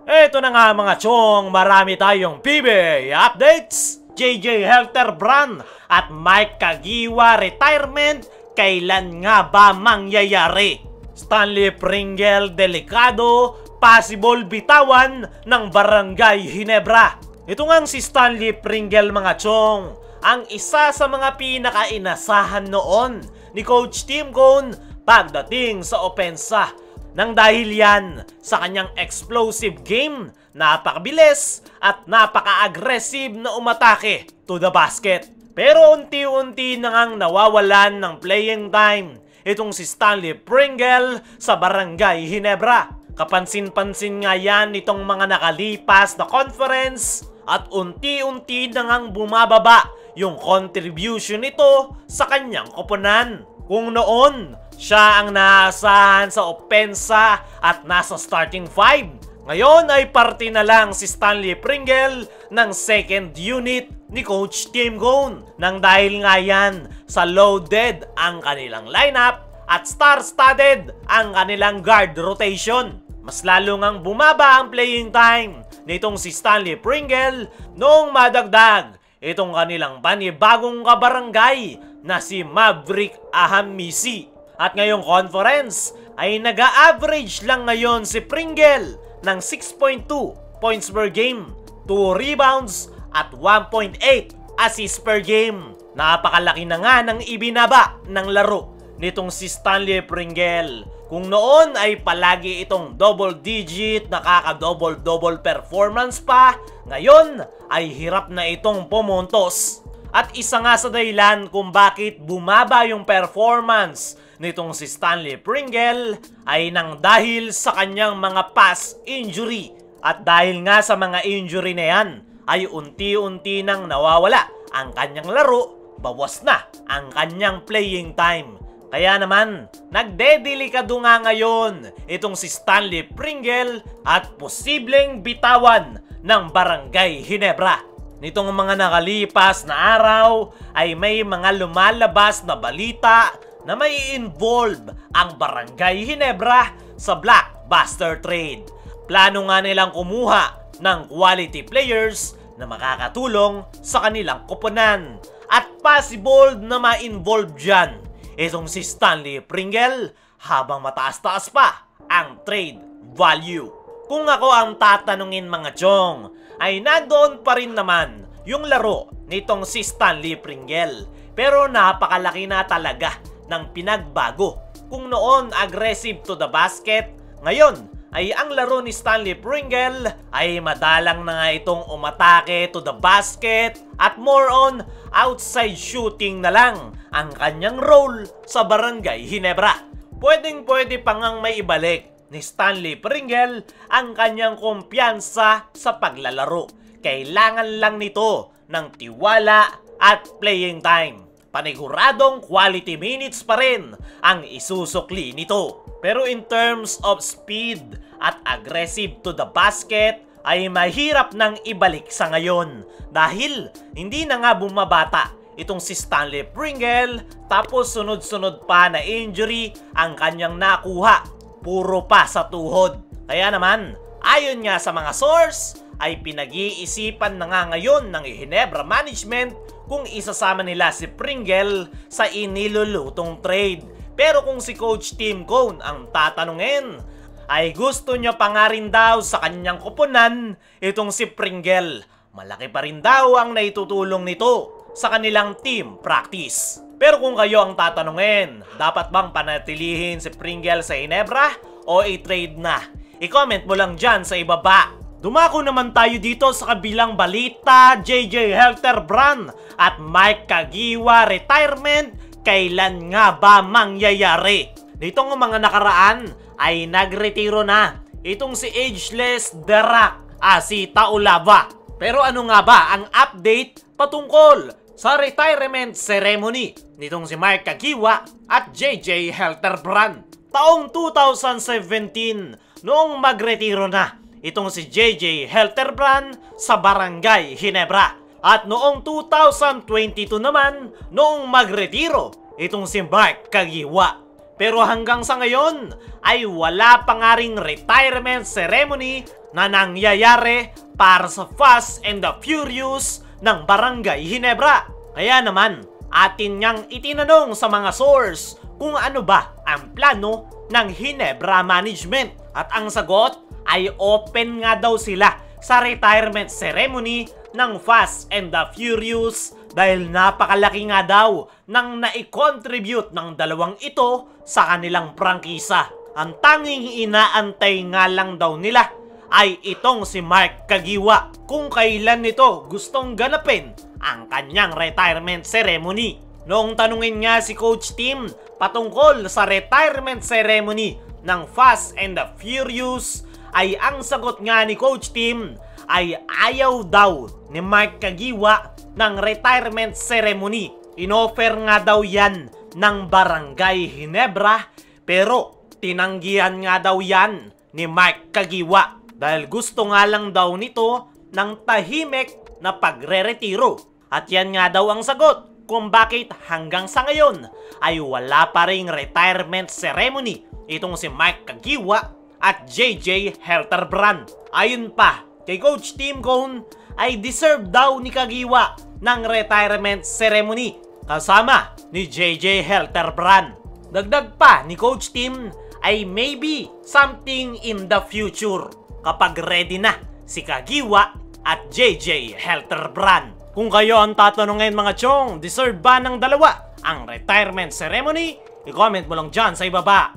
Eto na nga mga chong, marami tayong PBA updates. JJ Helterbrand at Mike Kagiwa retirement, kailan nga ba mangyayari? Stanley Pringle delikado, possible bitawan ng Barangay Ginebra. Ito nga si Stanley Pringle mga chong, ang isa sa mga pinaka-inasahan noon ni Coach Tim Cone pagdating sa opensa. Nang dahil yan sa kanyang explosive game, napakabilis at napaka-aggressive na umatake to the basket. Pero unti-unti na ngang nawawalan ng playing time itong si Stanley Pringle sa Barangay Ginebra. Kapansin-pansin nga yan itong mga nakalipas na conference at unti-unti na ngang bumababa yung contribution nito sa kanyang koponan. Kung noon, siya ang naasahan sa opensa at nasa starting five, ngayon ay parte na lang si Stanley Pringle ng second unit ni Coach Tim Cone. Nang dahil nga yan sa loaded ang kanilang lineup at star-studded ang kanilang guard rotation. Mas lalo ngang bumaba ang playing time nitong si Stanley Pringle noong madagdag itong kanilang panibagong kabarangay na si Maverick Ahamisi. At ngayong conference ay nag-a-average lang ngayon si Pringle ng 6.2 points per game, 2 rebounds at 1.8 assists per game. Napakalaki na nga ng ibinaba ng laro nitong si Stanley Pringle. Kung noon ay palagi itong double digit, nakaka-double-double performance pa, ngayon ay hirap na itong pumuntos. At isa nga sa dahilan kung bakit bumaba yung performance nitong si Stanley Pringle ay nang dahil sa kanyang mga past injury. At dahil nga sa mga injury na yan ay unti-unti nang nawawala ang kanyang laro, bawas na ang kanyang playing time. Kaya naman, nagdedelikado nga ngayon itong si Stanley Pringle at posibleng bitawan ng Barangay Ginebra. Nitong mga nakalipas na araw ay may mga lumalabas na balita na may involve ang Barangay Ginebra sa blockbuster trade. Plano nga nilang kumuha ng quality players na makakatulong sa kanilang koponan. At possible na ma-involve dyan itong si Stanley Pringle habang mataas-taas pa ang trade value. Kung ako ang tatanungin mga chong, ay nandoon pa rin naman yung laro nitong si Stanley Pringle. Pero napakalaki na talaga ng pinagbago. Kung noon aggressive to the basket, ngayon ay ang laro ni Stanley Pringle ay madalang na nga itong umatake to the basket at more on outside shooting na lang ang kanyang role sa Barangay Ginebra. Pwedeng-pwede pa ngang may ibalik ni Stanley Pringle ang kanyang kumpiyansa sa paglalaro. Kailangan lang nito ng tiwala at playing time. Paniguradong quality minutes pa rin ang isusukli nito. Pero in terms of speed at aggressive to the basket ay mahirap nang ibalik sa ngayon dahil hindi na nga bumabata itong si Stanley Pringle tapos sunod-sunod pa na injury ang kanyang nakuha. Puro pa sa tuhod. Kaya naman, ayon nga sa mga source, ay pinag-iisipan na nga ngayon ng Ginebra management kung isasama nila si Pringle sa inilulutong trade. Pero kung si Coach Tim Cone ang tatanungin, ay gusto niya pa nga rin daw sa kanyang koponan itong si Pringle. Malaki pa rin daw ang naitutulong nito sa kanilang team practice. Pero kung kayo ang tatanungin, dapat bang panatilihin si Pringle sa Ginebra o i-trade na? I-comment mo lang dyan sa ibaba. Dumako naman tayo dito sa kabilang balita, JJ Helterbrand at Mike Kagiwa retirement, kailan nga ba mangyayari? Nitong mga nakaraan ay nagretiro na itong si ageless The Rock, si Taulava. Pero ano nga ba ang update patungkol sa retirement ceremony nitong si Mike Kagiwa at JJ Helterbrand? Taong 2017 noong magretiro na itong si JJ Helterbrand sa Barangay Ginebra. At noong 2022 naman noong magretiro itong si Mike Kagiwa. Pero hanggang sa ngayon ay wala pa nga ring retirement ceremony na nangyayari para sa Fast and the Furious ng Barangay Ginebra. Kaya naman, atin niyang itinanong sa mga source kung ano ba ang plano ng Ginebra Management. At ang sagot ay open nga daw sila sa retirement ceremony ng Fast and the Furious dahil napakalaki nga daw ng nai-contribute ng dalawang ito sa kanilang prangkisa. Ang tanging inaantay nga lang daw nila ay itong si Mark Kagiwa kung kailan nito gustong ganapin ang kanyang retirement ceremony. Noong tanungin nga si Coach Tim patungkol sa retirement ceremony ng Fast and the Furious, ay ang sagot nga ni Coach Tim ay ayaw daw ni Mark Kagiwa ng retirement ceremony. Inoffer nga daw yan ng Barangay Ginebra pero tinanggihan nga daw yan ni Mark Kagiwa dahil gusto nga lang daw nito ng tahimik na pagre-retiro. At yan nga daw ang sagot kung bakit hanggang sa ngayon ay wala pa ring retirement ceremony itong si Mark Kagiwa at JJ Helterbrand. Ayun pa, kay Coach Tim Cone ay deserve daw ni Kagiwa ng retirement ceremony kasama ni JJ Helterbrand. Dagdag pa ni Coach Tim ay maybe something in the future kapag ready na si Kagiwa at JJ Helterbrand. Kung kayo ang tatanungin mga chong, deserve ba ng dalawa ang retirement ceremony? I-comment mo lang dyan sa ibaba.